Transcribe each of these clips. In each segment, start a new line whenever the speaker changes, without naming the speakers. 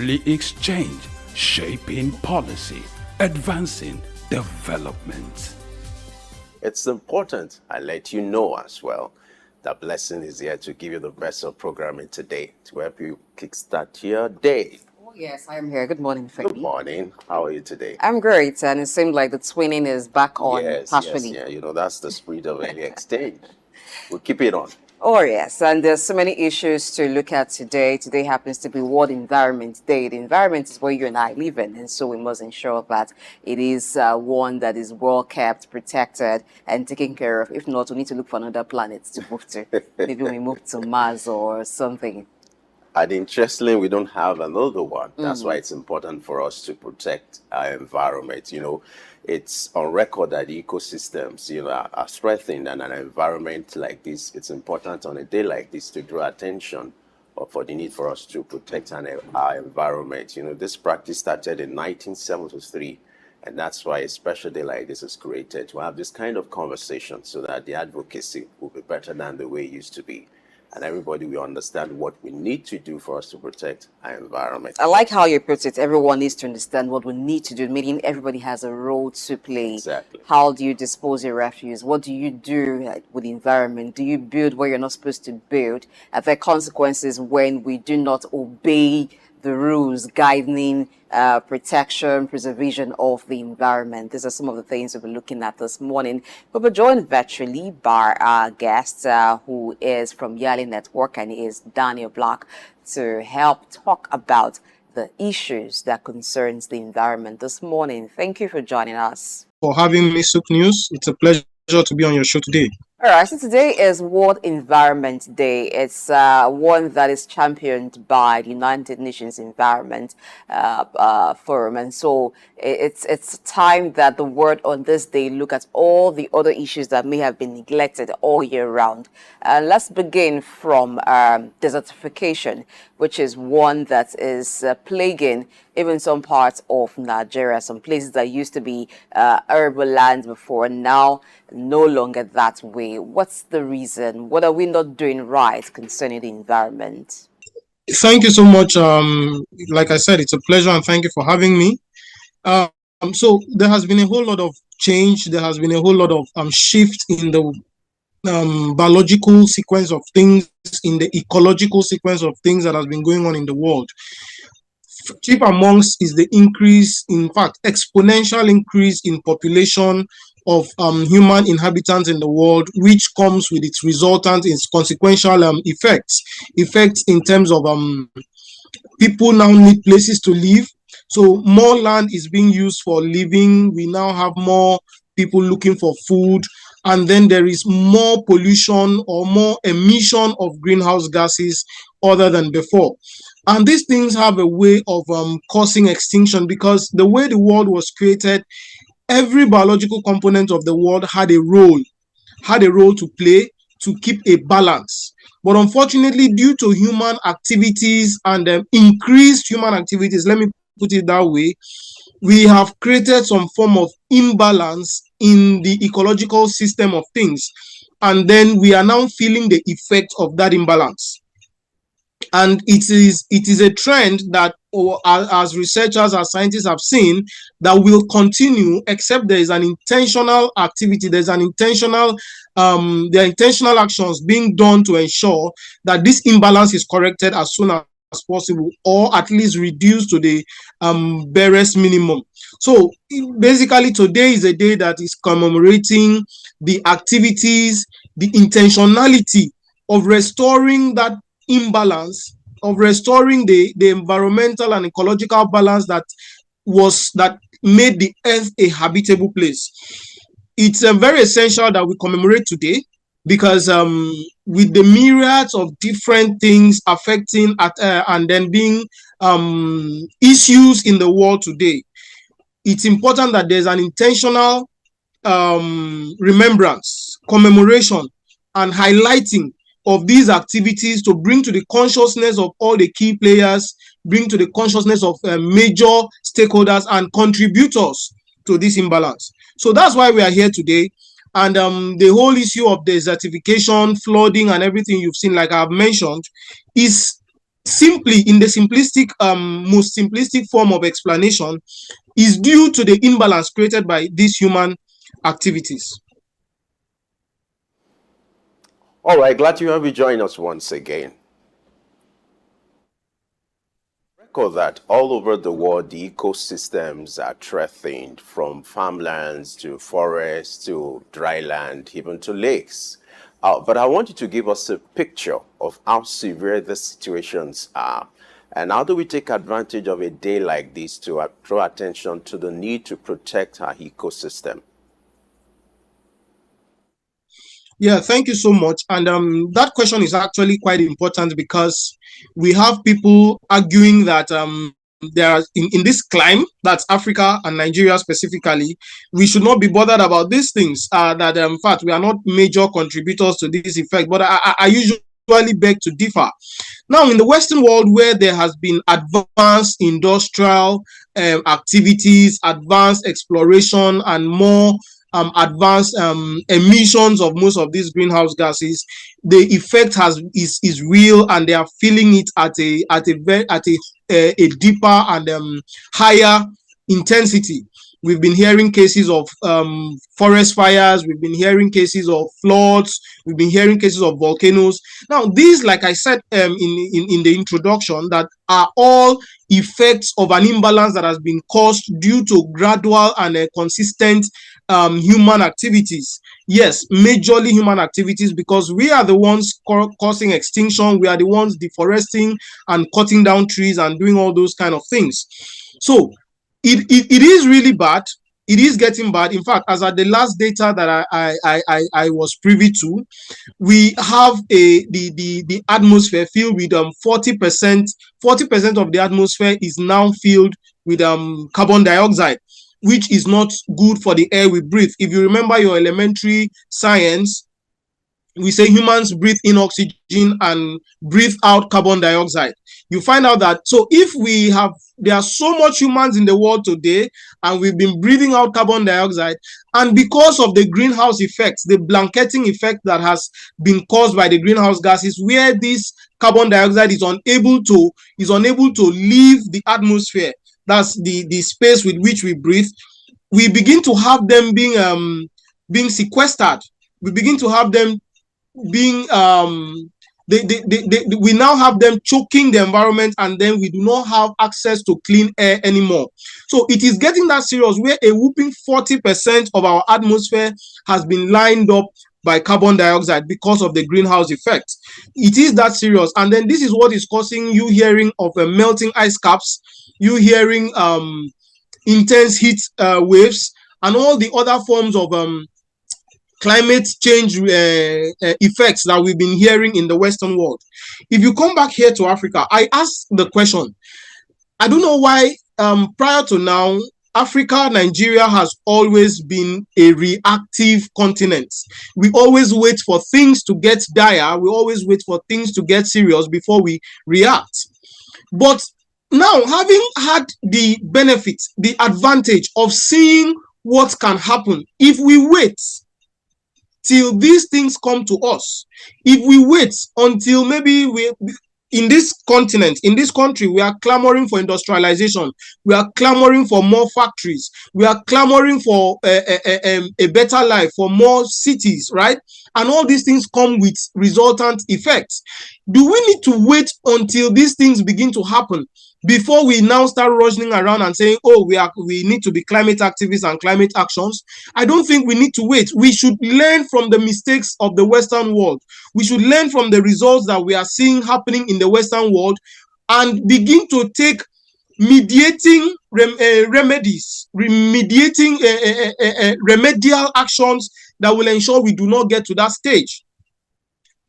orderly exchange, shaping policy, advancing development.
It's important I let you know as well that Blessing is here to give you the best of programming today to help you kickstart your day.
Oh, yes, I am here. Good morning, Femi.
Good morning. How are you today?
I'm great, and it seems like the twinning is back on partially.
Yes, yeah. That's the spirit of early exchange. We'll keep it on.
Oh, yes, and there's so many issues to look at today. Today happens to be World Environment Day. The environment is where you and I live in, and so we must ensure that it is one that is well kept, protected, and taken care of. If not, we need to look for another planet to move to. Maybe we move to Mars or something.
And interestingly, we don't have another one. That's why it's important for us to protect our environment. It's on record that ecosystems, are strengthened, and an environment like this, it's important on a day like this to draw attention for the need for us to protect our environment. This practice started in 1973, and that's why a special day like this is created to have this kind of conversation so that the advocacy will be better than the way it used to be. And everybody will understand what we need to do for us to protect our environment.
I like how you put it. Everyone needs to understand what we need to do, meaning everybody has a role to play.
Exactly.
How do you dispose your refuse? What do you do with the environment? Do you build where you're not supposed to build? Are there consequences when we do not obey the rules guiding protection, preservation of the environment? These are some of the things we'll be looking at this morning. We'll be joined virtually by our guest who is from YALI Network, and is Danila Black, to help talk about the issues that concerns the environment this morning. Thank you for joining us.
For having me, SOUQ News. It's a pleasure to be on your show today.
All right, so today is World Environment Day. It's one that is championed by the United Nations Environment Forum, and so it's time that the world on this day look at all the other issues that may have been neglected all year round. Let's begin from desertification, which is one that is plaguing even some parts of Nigeria, some places that used to be arable land before, now no longer that way. What's the reason? What are we not doing right concerning the environment?
Thank you so much. Like I said, it's a pleasure, and thank you for having me. So there has been a whole lot of change. There has been a whole lot of shift in the biological sequence of things, in the ecological sequence of things that has been going on in the world. Chief amongst is the increase, in fact, exponential increase in population of human inhabitants in the world, which comes with its resultant, its consequential effects in terms of people now need places to live. So more land is being used for living. We now have more people looking for food, and then there is more pollution or more emission of greenhouse gases other than before. And these things have a way of causing extinction, because the way the world was created, every biological component of the world had a role to play to keep a balance. But unfortunately, due to human activities and increased human activities, let me put it that way, we have created some form of imbalance in the ecological system of things. And then we are now feeling the effect of that imbalance. And it is a trend that, as researchers, as scientists have seen, that will continue, except there is an intentional activity, there's an intentional, there are intentional actions being done to ensure that this imbalance is corrected as soon as possible, or at least reduced to the barest minimum. So basically, today is a day that is commemorating the activities, the intentionality of restoring that imbalance, of restoring the environmental and ecological balance that made the earth a habitable place. It's very essential that we commemorate today, because with the myriads of different things affecting and then being issues in the world today, it's important that there's an intentional remembrance, commemoration, and highlighting of these activities to bring to the consciousness of all the key players, bring to the consciousness of major stakeholders and contributors to this imbalance. So that's why we are here today. And the whole issue of desertification, flooding, and everything you've seen, like I've mentioned, is simply in the most simplistic form of explanation, is due to the imbalance created by these human activities.
All right, glad to have you join us once again. Record that all over the world, the ecosystems are threatened, from farmlands to forests to dry land, even to lakes. But I want you to give us a picture of how severe the situations are. And how do we take advantage of a day like this to draw attention to the need to protect our ecosystem?
Yeah, thank you so much. And that question is actually quite important, because we have people arguing that there are in this climate, that's Africa and Nigeria specifically, we should not be bothered about these things. That in fact we are not major contributors to this effect. But I usually beg to differ. Now, in the Western world, where there has been advanced industrial activities, advanced exploration, and more advanced emissions of most of these greenhouse gases, the effect is real, and they are feeling it at a deeper and higher intensity. We've been hearing cases of forest fires. We've been hearing cases of floods. We've been hearing cases of volcanoes. Now, these, like I said in the introduction, that are all effects of an imbalance that has been caused due to gradual and consistent human activities. Yes, majorly human activities, because we are the ones causing extinction. We are the ones deforesting and cutting down trees and doing all those kind of things. So it is really bad. It is getting bad. In fact, as at the last data that I was privy to, we have the atmosphere filled with 40% of the atmosphere is now filled with carbon dioxide, which is not good for the air we breathe. If you remember your elementary science, we say humans breathe in oxygen and breathe out carbon dioxide. You find out that, so if there are so much humans in the world today, and we've been breathing out carbon dioxide, and because of the greenhouse effects, the blanketing effect that has been caused by the greenhouse gases, where this carbon dioxide is unable to leave the atmosphere, that's the space with which we breathe, we begin to have them being sequestered. We begin to have them being we now have them choking the environment, and then we do not have access to clean air anymore. So it is getting that serious, where a whooping 40% of our atmosphere has been lined up by carbon dioxide because of the greenhouse effect. It is that serious. And then this is what is causing you hearing of melting ice caps, you hearing intense heat waves, and all the other forms of climate change effects that we've been hearing in the Western world. If you come back here to Africa, I ask the question, I don't know why prior to now, Africa, Nigeria has always been a reactive continent. We always wait for things to get dire. We always wait for things to get serious before we react. But now, having had the benefit, the advantage of seeing what can happen if we wait till these things come to us, if we wait until maybe in this continent, in this country, we are clamoring for industrialization, we are clamoring for more factories, we are clamoring for a better life, for more cities, right? And all these things come with resultant effects. Do we need to wait until these things begin to happen before we now start rushing around and saying, oh, we need to be climate activists and climate actions? I don't think we need to wait. We should learn from the mistakes of the Western world. We should learn from the results that we are seeing happening in the Western world, and begin to take mediating remedies, remedial actions that will ensure we do not get to that stage.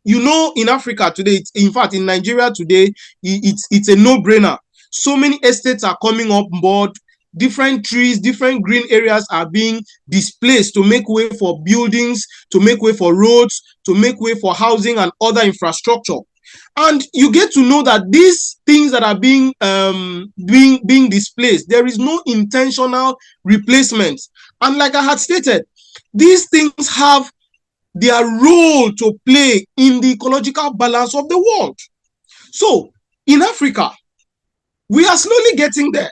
You know, in Africa today, in fact, in Nigeria today, it's a no-brainer. So many estates are coming up board. Different trees, different green areas are being displaced to make way for buildings, to make way for roads, to make way for housing and other infrastructure. And you get to know that these things that are being displaced, there is no intentional replacement. And like I had stated, these things have their role to play in the ecological balance of the world. So In Africa, we are slowly getting there.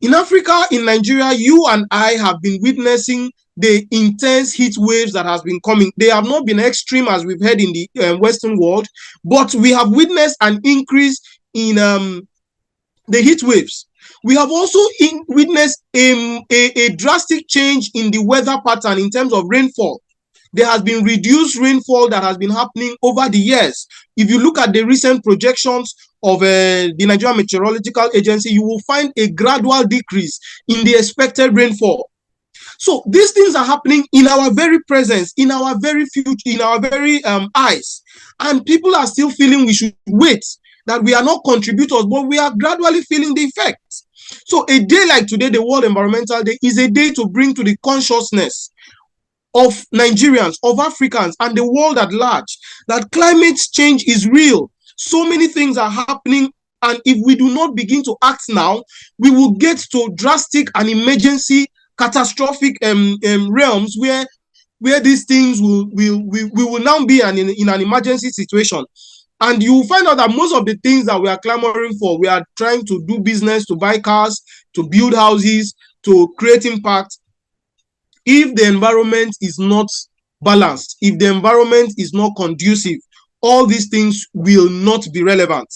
In Africa, in Nigeria, you and I have been witnessing the intense heat waves that has been coming. They have not been extreme as we've heard in the Western world, but we have witnessed an increase in the heat waves. We have also witnessed a drastic change in the weather pattern in terms of rainfall. There has been reduced rainfall that has been happening over the years. If you look at the recent projections of the Nigerian Meteorological Agency, you will find a gradual decrease in the expected rainfall. So these things are happening in our very presence, in our very future, in our very eyes. And people are still feeling we should wait, that we are not contributors, but we are gradually feeling the effects. So a day like today, the World Environmental Day, is a day to bring to the consciousness of Nigerians, of Africans, and the world at large that climate change is real. So many things are happening, and if we do not begin to act now, we will get to drastic and emergency, catastrophic realms where these things we will now be in an emergency situation. And you will find out that most of the things that we are clamoring for, we are trying to do business, to buy cars, to build houses, to create impact. If the environment is not balanced, if the environment is not conducive, all these things will not be relevant.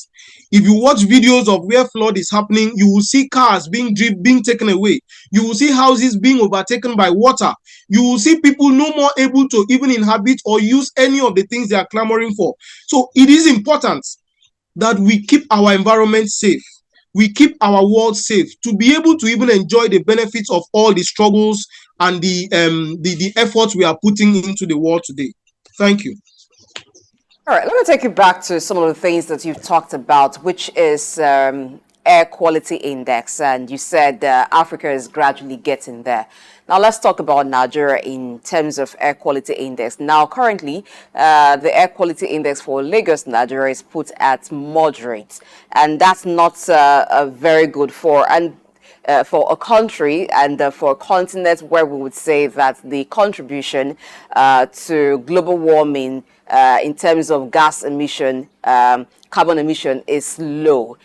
If you watch videos of where flood is happening, you will see cars being taken away. You will see houses being overtaken by water. You will see people no more able to even inhabit or use any of the things they are clamoring for. So it is important that we keep our environment safe. We keep our world safe to be able to even enjoy the benefits of all the struggles and the efforts we are putting into the world today. Thank you.
All right, let me take you back to some of the things that you've talked about, which is air quality index. And you said Africa is gradually getting there. Now, let's talk about Nigeria in terms of air quality index. Now, currently, the air quality index for Lagos, Nigeria is put at moderate. And that's not very good for a country and for a continent where we would say that the contribution to global warming in terms of gas emission, carbon emission is low.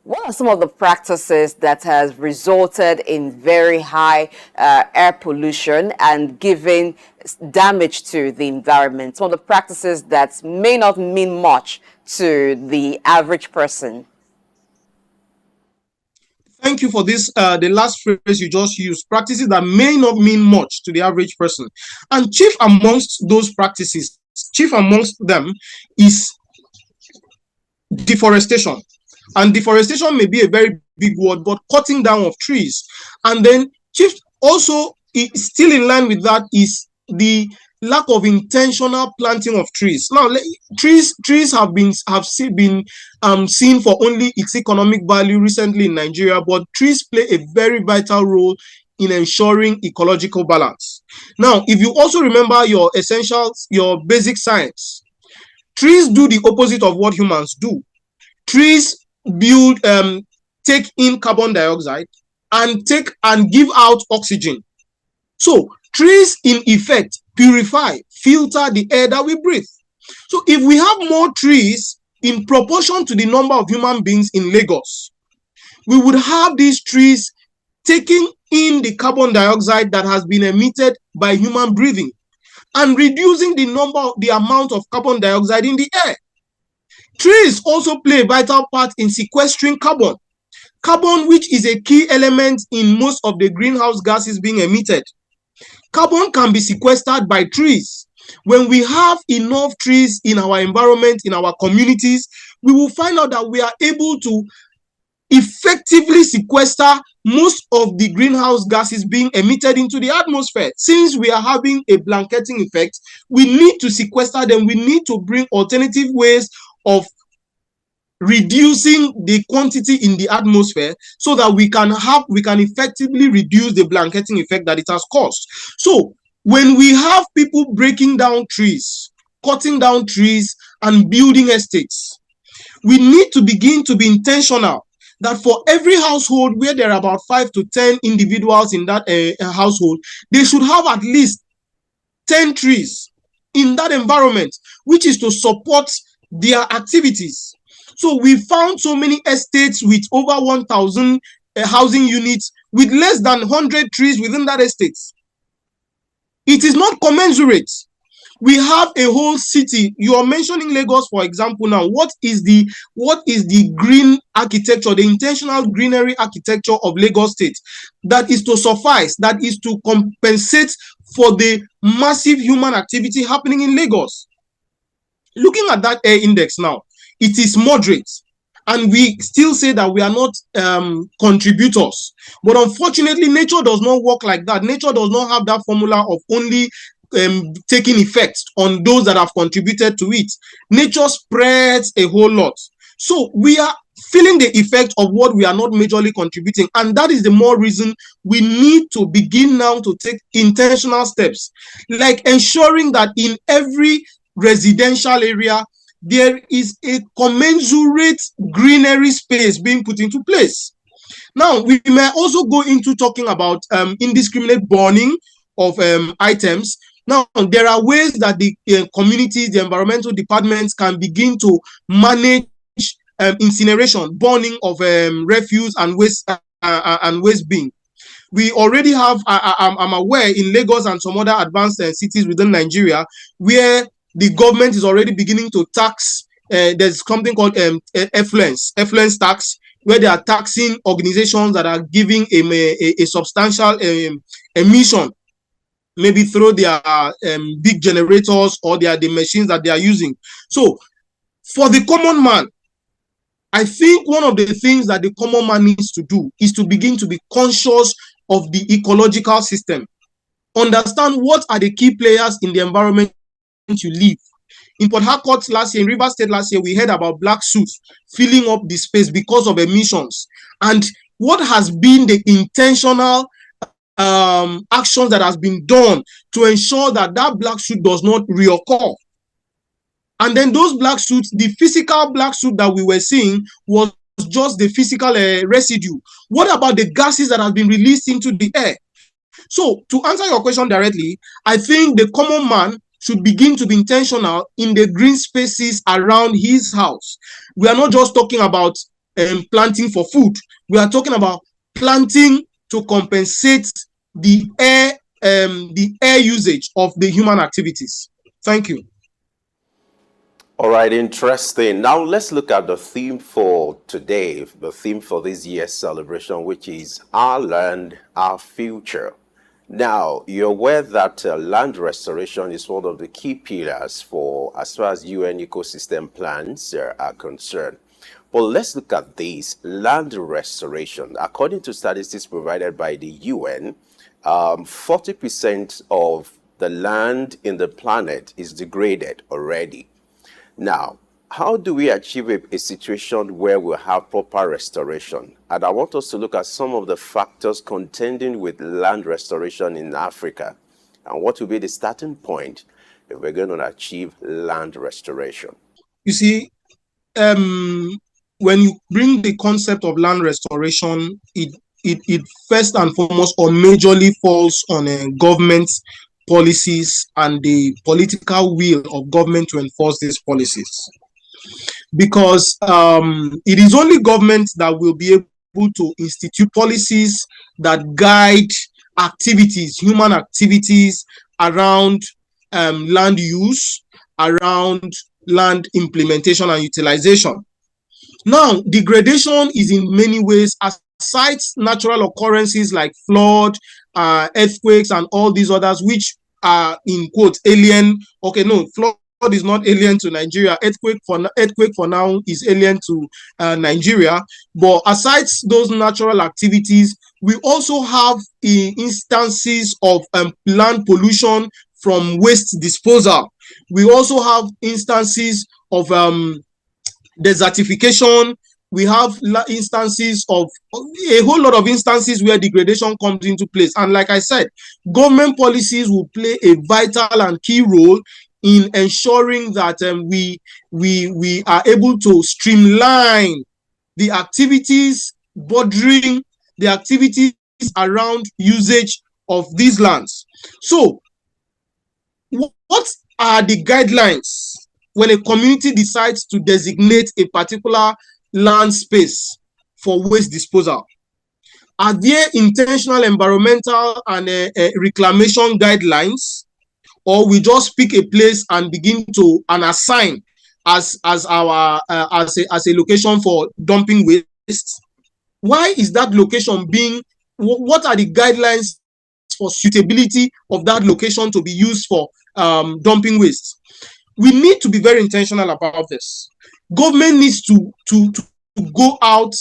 What are some of the practices that has resulted in very high air pollution and giving damage to the environment? Some of the practices that may not mean much to the average person.
Thank you for this, the last phrase you just used, practices that may not mean much to the average person. And chief amongst those practices, chief amongst them is deforestation. And deforestation may be a very big word, but cutting down of trees. And then chief also, still in line with that, is the lack of intentional planting of trees. Now, trees have been seen for only its economic value recently in Nigeria, but trees play a very vital role in ensuring ecological balance. Now, if you also remember your essentials, your basic science, trees do the opposite of what humans do. Trees take in carbon dioxide and give out oxygen. So trees, in effect, purify, filter the air that we breathe. So if we have more trees in proportion to the number of human beings in Lagos, we would have these trees taking in the carbon dioxide that has been emitted by human breathing and reducing the amount of carbon dioxide in the air. Trees also play a vital part in sequestering carbon. Carbon, which is a key element in most of the greenhouse gases being emitted. Carbon can be sequestered by trees. When we have enough trees in our environment, in our communities, we will find out that we are able to effectively sequester most of the greenhouse gases being emitted into the atmosphere. Since we are having a blanketing effect, we need to sequester them. We need to bring alternative ways of reducing the quantity in the atmosphere so that we can effectively reduce the blanketing effect that it has caused. So when we have people breaking down trees, cutting down trees and building estates, we need to begin to be intentional that for every household where there are about 5 to 10 individuals in that household, they should have at least 10 trees in that environment, which is to support their activities. So we found so many estates with over 1,000 housing units with less than 100 trees within that estate. It is not commensurate. We have a whole city. You are mentioning Lagos, for example. Now, what is the green architecture, the intentional greenery architecture of Lagos State that is to suffice, that is to compensate for the massive human activity happening in Lagos? Looking at that air index now, it is moderate, and we still say that we are not contributors. But unfortunately, nature does not work like that. Nature does not have that formula of only taking effect on those that have contributed to it. Nature spreads a whole lot. So we are feeling the effect of what we are not majorly contributing, and that is the more reason we need to begin now to take intentional steps, like ensuring that in every residential area there is a commensurate greenery space being put into place. Now, we may also go into talking about indiscriminate burning of items. Now, there are ways that the communities, the environmental departments can begin to manage incineration, burning of refuse and waste bin. We already have, I'm aware, in Lagos and some other advanced cities within Nigeria, where the government is already beginning to tax. There's something called effluence tax, where they are taxing organizations that are giving a substantial emission, maybe through their big generators or the machines that they are using. So for the common man, I think one of the things that the common man needs to do is to begin to be conscious of the ecological system. Understand what are the key players in the environment you live. In Port Harcourt last year, in Rivers State last year, we heard about black soot filling up the space because of emissions. And what has been the intentional actions that has been done to ensure that that black soot does not reoccur? And then those black soot, the physical black soot that we were seeing was just the physical residue. What about the gases that have been released into the air? So to answer your question directly, I think the common man should begin to be intentional in the green spaces around his house. We are not just talking about planting for food. We are talking about planting to compensate the air usage of the human activities. Thank you.
All right, interesting. Now let's look at the theme for today, the theme for this year's celebration, which is Our Land, Our Future. Now, you're aware that land restoration is one of the key pillars for as far as UN ecosystem plans are concerned. But let's look at this land restoration. According to statistics provided by the UN, 40% of the land in the planet is degraded already. Now, how do we achieve a situation where we have proper restoration? And I want us to look at some of the factors contending with land restoration in Africa, and what will be the starting point if we're going to achieve land restoration.
You see, when you bring the concept of land restoration, it first and foremost or majorly falls on government policies and the political will of government to enforce these policies. Because it is only government that will be able to institute policies that guide activities, human activities around land use, around land implementation and utilization. Now, degradation is in many ways, aside natural occurrences like flood, earthquakes, and all these others, which are in quotes alien. Okay, no, flood is not alien to Nigeria. Earthquake for now is alien to Nigeria. But aside those natural activities, we also have instances of land pollution from waste disposal. We also have instances of desertification. We have instances of a whole lot of instances where degradation comes into place. And like I said, government policies will play a vital and key role in ensuring that we are able to streamline the activities bordering the activities around usage of these lands. So what are the guidelines when a community decides to designate a particular land space for waste disposal? Are there intentional environmental and reclamation guidelines, or we just pick a place and begin to assign as our as a location for dumping waste? Why is that location being? What are the guidelines for suitability of that location to be used for dumping waste? We need to be very intentional about this. Government needs to go out,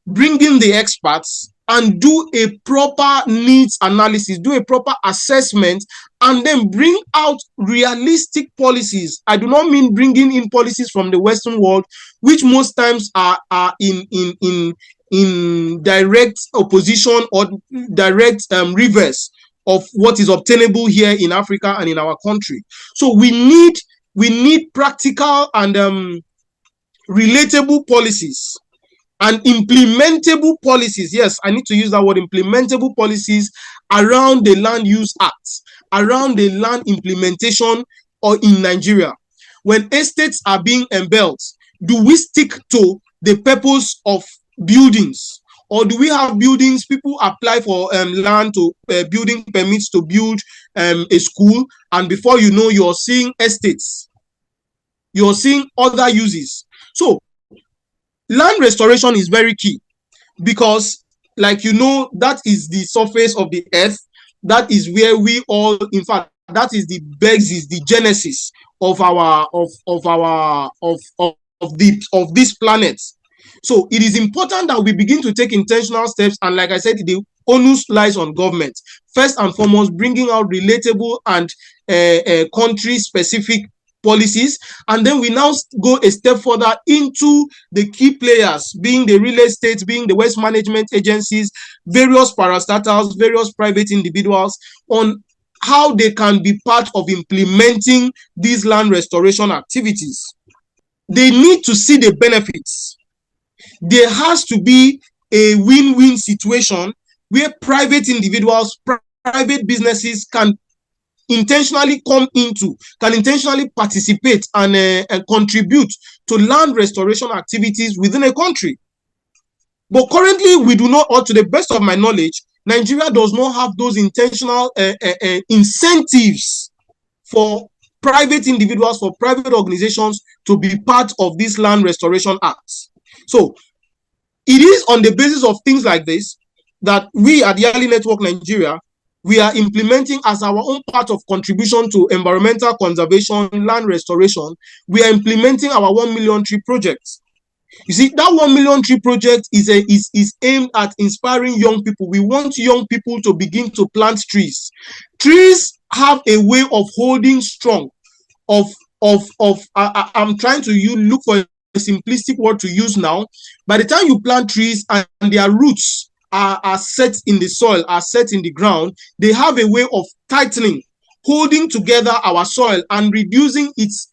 bring in the experts, and do a proper needs analysis, do a proper assessment, and then bring out realistic policies. I do not mean bringing in policies from the Western world, which most times are in direct opposition or direct reverse of what is obtainable here in Africa and in our country. So we need practical and relatable policies and implementable policies. Yes, I need to use that word, implementable policies around the Land Use Act, around the land implementation or in Nigeria. When estates are being unveiled, do we stick to the purpose of buildings, or do we have buildings? People apply for land to building permits to build a school, and before you know, you're seeing estates, you're seeing other uses. So land restoration is very key, because, like, you know, that is the surface of the earth. That is where we all, in fact, that is the basis, the genesis of our of this planet. So it is important that we begin to take intentional steps, and like I said, the onus lies on government. First and foremost, bringing out relatable and country-specific policies, and then we now go a step further into the key players, being the real estate, being the waste management agencies, various parastatals, various private individuals, on how they can be part of implementing these land restoration activities. They need to see the benefits. There has to be a win-win situation where private individuals, private businesses can intentionally participate and contribute to land restoration activities within a country. But currently, we do not, or to the best of my knowledge, Nigeria does not have those intentional incentives for private individuals, for private organizations to be part of these land restoration acts. So it is on the basis of things like this that we at YALI Network Nigeria, we are implementing as our own part of contribution to environmental conservation, land restoration. We are implementing our 1 million tree project. You see, that 1 million tree project is aimed at inspiring young people. We want young people to begin to plant trees. Trees have a way of holding strong, I'm trying to look for a simplistic word to use now. By the time you plant trees and their roots are set in the soil, are set in the ground, they have a way of tightening, holding together our soil and reducing its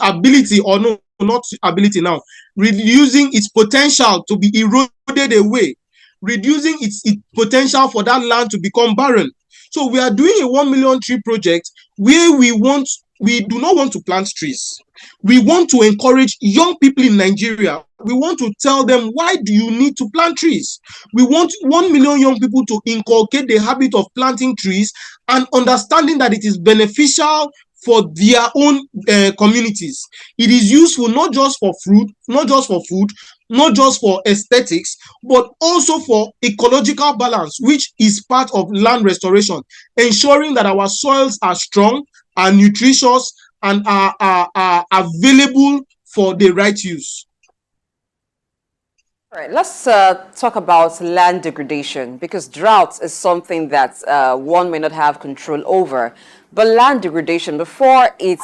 ability, or no, not ability now, reducing its potential to be eroded away, reducing its potential for that land to become barren. So we are doing a 1 million tree project where we do not want to plant trees. We want to encourage young people in Nigeria. We want to tell them, why do you need to plant trees? We want 1 million young people to inculcate the habit of planting trees and understanding that it is beneficial for their own communities. It is useful not just for fruit, not just for food, not just for aesthetics, but also for ecological balance, which is part of land restoration, ensuring that our soils are strong, are nutritious, and are available for the right use.
All right, let's talk about land degradation, because drought is something that one may not have control over. But land degradation, before it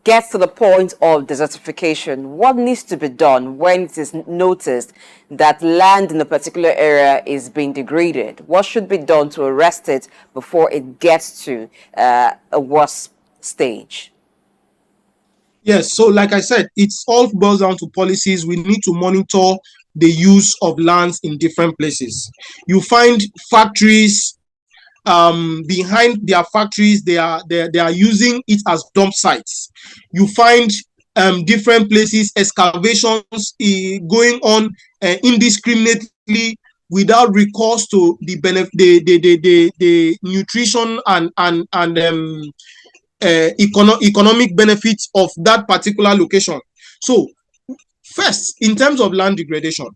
gets to the point of desertification, what needs to be done when it is noticed that land in a particular area is being degraded? What should be done to arrest it before it gets to a worse stage?
Yes, so like I said, it's all boils down to policies. We need to monitor the use of lands in different places. You find factories behind their factories. They are using it as dump sites. You find different places, excavations going on indiscriminately without recourse to the benefit, the nutrition and economic benefits of that particular location. So first, in terms of land degradation,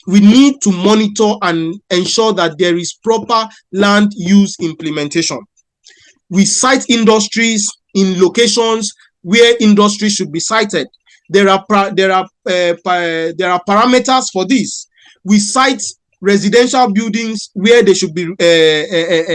we need to monitor and ensure that there is proper land use implementation. We site industries in locations where industry should be sited. There are parameters for this. We site residential buildings where they should be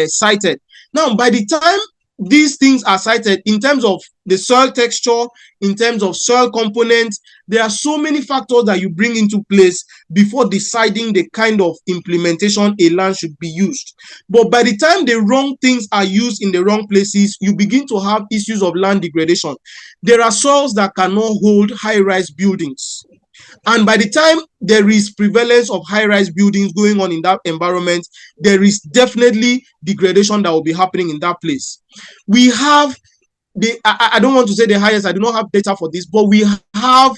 sited. Now, by the time these things are cited in terms of the soil texture, in terms of soil components, there are so many factors that you bring into place before deciding the kind of implementation a land should be used. But by the time the wrong things are used in the wrong places, you begin to have issues of land degradation. There are soils that cannot hold high-rise buildings. And by the time there is prevalence of high-rise buildings going on in that environment, there is definitely degradation that will be happening in that place. We have I don't want to say the highest, I do not have data for this, but we have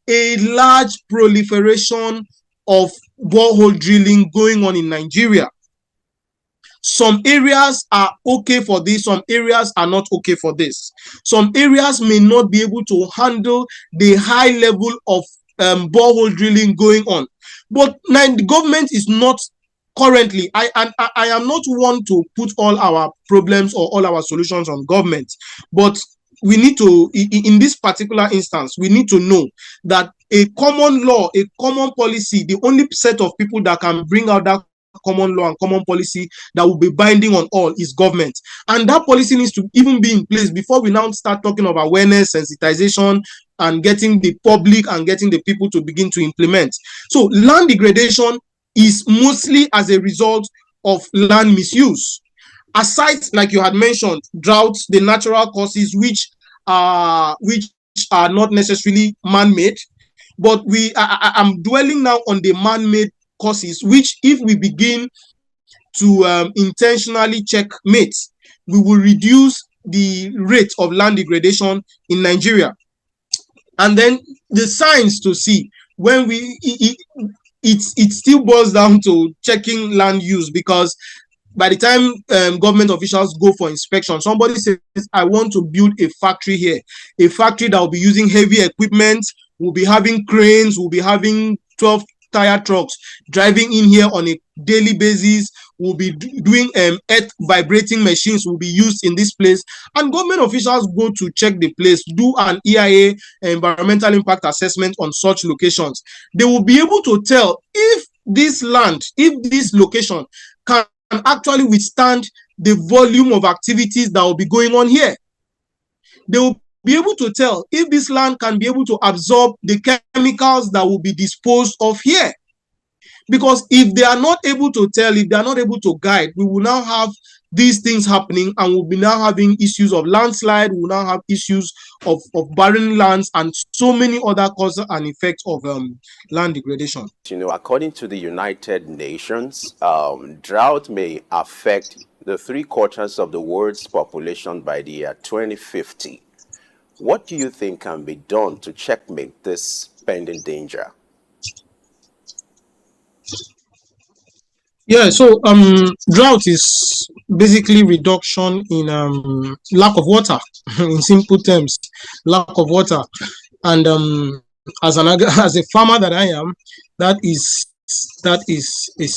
a large proliferation of borehole drilling going on in Nigeria. Some areas are okay for this, some areas are not okay for this. Some areas may not be able to handle the high level of borehole drilling going on. But now the government is not currently, I am not one to put all our problems or all our solutions on government, but we need to, in this particular instance, we need to know that a common law, a common policy, the only set of people that can bring out that common law and common policy that will be binding on all is government. And that policy needs to even be in place before we now start talking of awareness, sensitization, and getting the public and getting the people to begin to implement. So land degradation is mostly as a result of land misuse. Aside, like you had mentioned, droughts, the natural causes which are not necessarily man-made, but I'm dwelling now on the man-made causes, which if we begin to intentionally checkmate, we will reduce the rate of land degradation in Nigeria. And then the signs to see when it still boils down to checking land use, because by the time government officials go for inspection, somebody says, I want to build a factory here, a factory that will be using heavy equipment, will be having cranes, will be having 12 tire trucks driving in here on a daily basis, will be doing earth vibrating machines will be used in this place, and government officials go to check the place, do an EIA, environmental impact assessment on such locations. They will be able to tell if this land, if this location can actually withstand the volume of activities that will be going on here. They will be able to tell if this land can be able to absorb the chemicals that will be disposed of here. Because if they are not able to tell, if they are not able to guide, we will now have these things happening, and we'll be now having issues of landslide, we'll now have issues of barren lands, and so many other causes and effects of land degradation.
You know, according to the United Nations, drought may affect the 3/4 of the world's population by the year 2050. What do you think can be done to checkmate this pending danger?
Yeah, so drought is basically reduction in lack of water. In simple terms, lack of water. And as a farmer that I am, that is a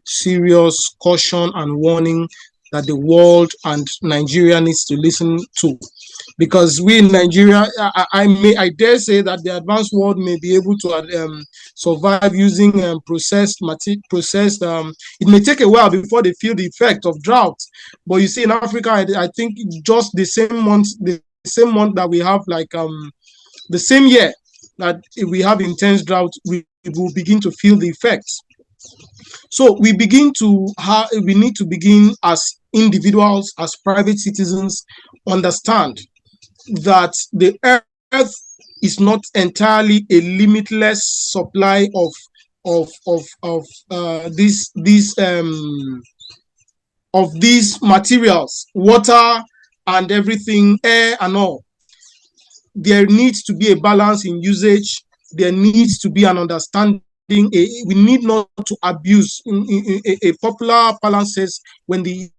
serious caution and warning that the world and Nigeria needs to listen to. Because we in Nigeria, I dare say that the advanced world may be able to survive using processed. It may take a while before they feel the effect of drought. But you see, in Africa, I think just the same month that we have, like the same year that we have intense drought, we will begin to feel the effects. So we need to begin as individuals, as private citizens, understand that the earth is not entirely a limitless supply of of these materials, water and everything, air and all. There needs to be a balance in usage. There needs to be an understanding. We need not to abuse. A popular balance says, when the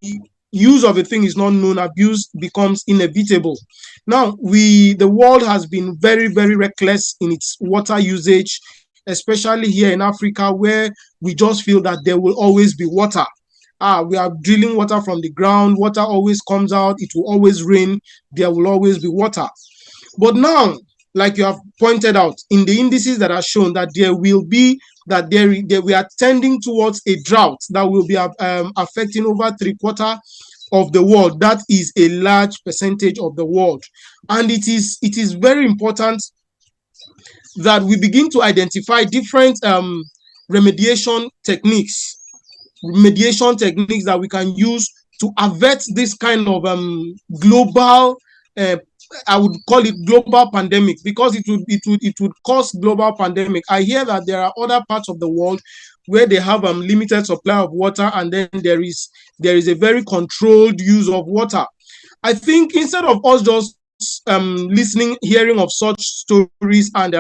use of a thing is not known, abuse becomes inevitable. Now, the world has been very, very reckless in its water usage, especially here in Africa, where we just feel that there will always be water. We are drilling water from the ground. Water always comes out. It will always rain. There will always be water. But now, like you have pointed out, in the indices that are shown, that there will be, that we are tending towards a drought that will be affecting over 3/4 of the world. That is a large percentage of the world. And it is very important that we begin to identify different remediation techniques that we can use to avert this kind of global, I would call it global pandemic, because it would cause global pandemic. I hear that there are other parts of the world where they have limited supply of water, and then there is a very controlled use of water. I think instead of us just hearing of such stories and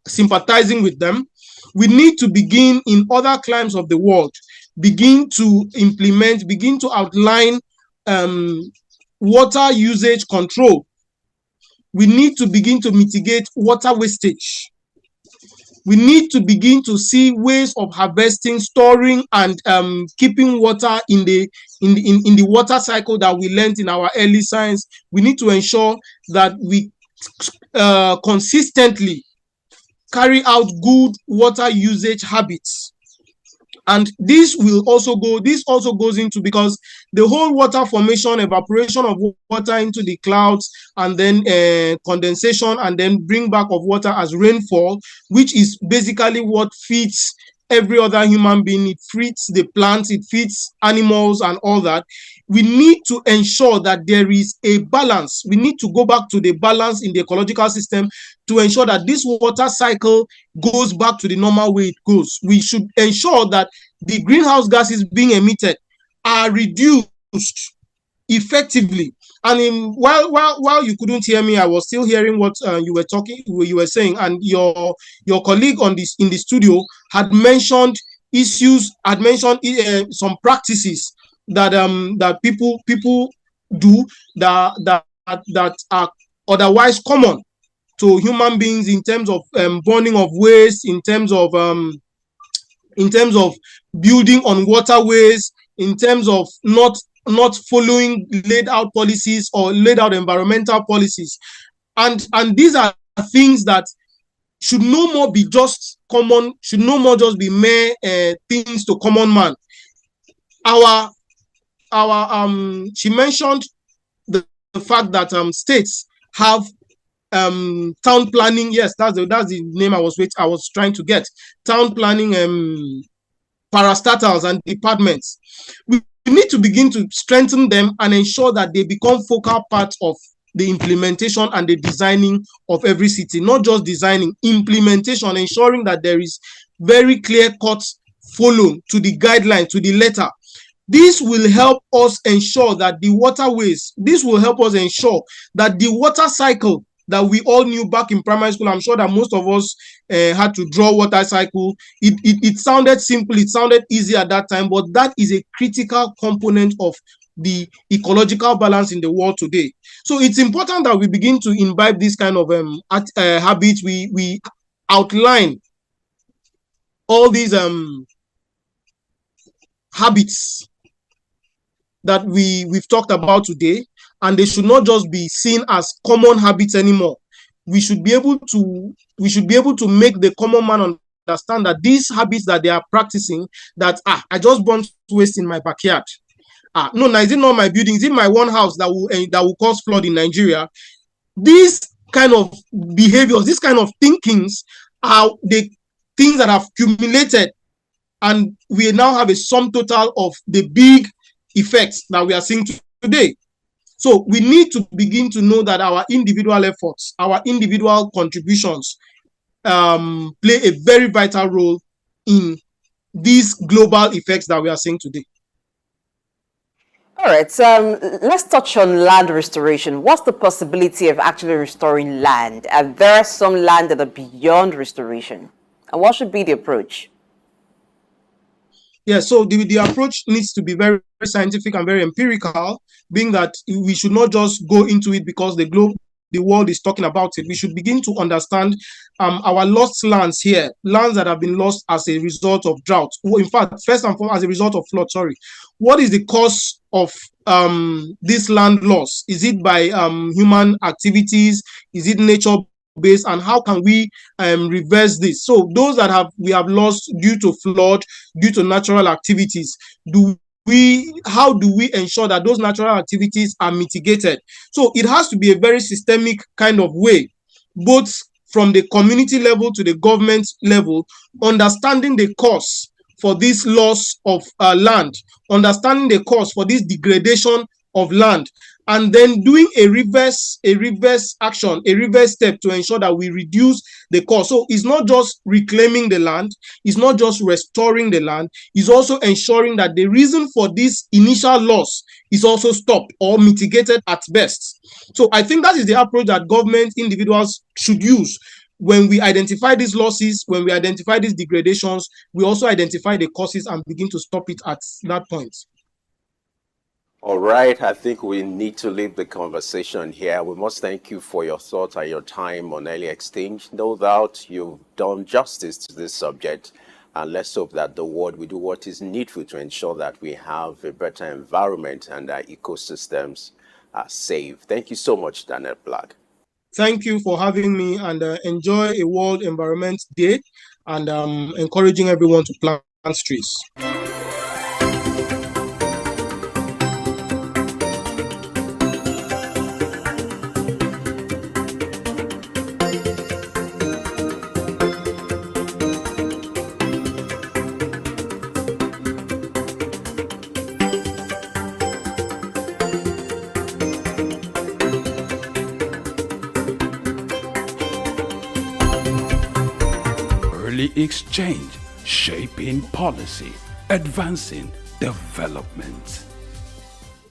sympathizing with them, we need to begin in other climes of the world, begin to implement, begin to outline water usage control. We need to begin to mitigate water wastage. We need to begin to see ways of harvesting, storing, and keeping water in the water cycle that we learned in our early science. We need to ensure that we consistently carry out good water usage habits. And this also goes into, because the whole water formation, evaporation of water into the clouds, and then condensation, and then bring back of water as rainfall, which is basically what feeds every other human being. It feeds the plants, it feeds animals and all that. We need to ensure that there is a balance. We need to go back to the balance in the ecological system to ensure that this water cycle goes back to the normal way it goes. We should ensure that the greenhouse gases being emitted are reduced effectively. And while you couldn't hear me, I was still hearing what you were saying, and your colleague in the studio had mentioned some practices that people do that are otherwise common to human beings, in terms of burning of waste, in terms of building on waterways, in terms of not following laid out policies or laid out environmental policies. And these are things that should no more be just common, should no more just be mere things to common man. She mentioned the fact that states have town planning. Yes, that's the name I was trying to get. Town planning parastatals and departments. We need to begin to strengthen them and ensure that they become focal parts of the implementation and the designing of every city. Not just designing, implementation, ensuring that there is very clear-cut follow to the guideline, to the letter. This will help us ensure that the waterways, this will help us ensure that the water cycle that we all knew back in primary school, I'm sure that most of us had to draw water cycle. It sounded simple, it sounded easy at that time, but that is a critical component of the ecological balance in the world today. So it's important that we begin to imbibe this kind of habits. We outline all these habits that we've talked about today, and they should not just be seen as common habits anymore. We should be able to make the common man understand that these habits that they are practicing, that I just burn waste in my backyard. No, is it not my building? Is it my one house that will cause flood in Nigeria? These kind of behaviors, these kind of thinkings are the things that have accumulated, and we now have a sum total of the big effects that we are seeing today. So we need to begin to know that our individual efforts, our individual contributions play a very vital role in these global effects that we are seeing today.
All right, let's touch on land restoration. What's the possibility of actually restoring land? There are some land that are beyond restoration. And what should be the approach?
Yeah, so the approach needs to be very, very scientific and very empirical, being that we should not just go into it because the world is talking about it. We should begin to understand our lost lands here, lands that have been lost as a result of drought. In fact, first and foremost, as a result of flood, sorry. What is the cause of this land loss? Is it by human activities? Is it nature based, and how can we reverse this? So those that we have lost due to flood, due to natural activities, how do we ensure that those natural activities are mitigated? So it has to be a very systemic kind of way, both from the community level to the government level, understanding the cause for this loss of land, understanding the cause for this degradation of land, and then doing a reverse action, a reverse step to ensure that we reduce the cost. So it's not just reclaiming the land, it's not just restoring the land, it's also ensuring that the reason for this initial loss is also stopped or mitigated at best. So I think that is the approach that government, individuals should use. When we identify these losses, when we identify these degradations, we also identify the causes and begin to stop it at that point.
All right, I think we need to leave the conversation here. We must thank you for your thoughts and your time on Early Exchange. No doubt you've done justice to this subject, and let's hope that the world will do what is needful to ensure that we have a better environment and our ecosystems are safe. Thank you so much, Danila Black.
Thank you for having me, and enjoy a World Environment Day, and encouraging everyone to plant trees.
Early exchange, shaping policy, advancing development.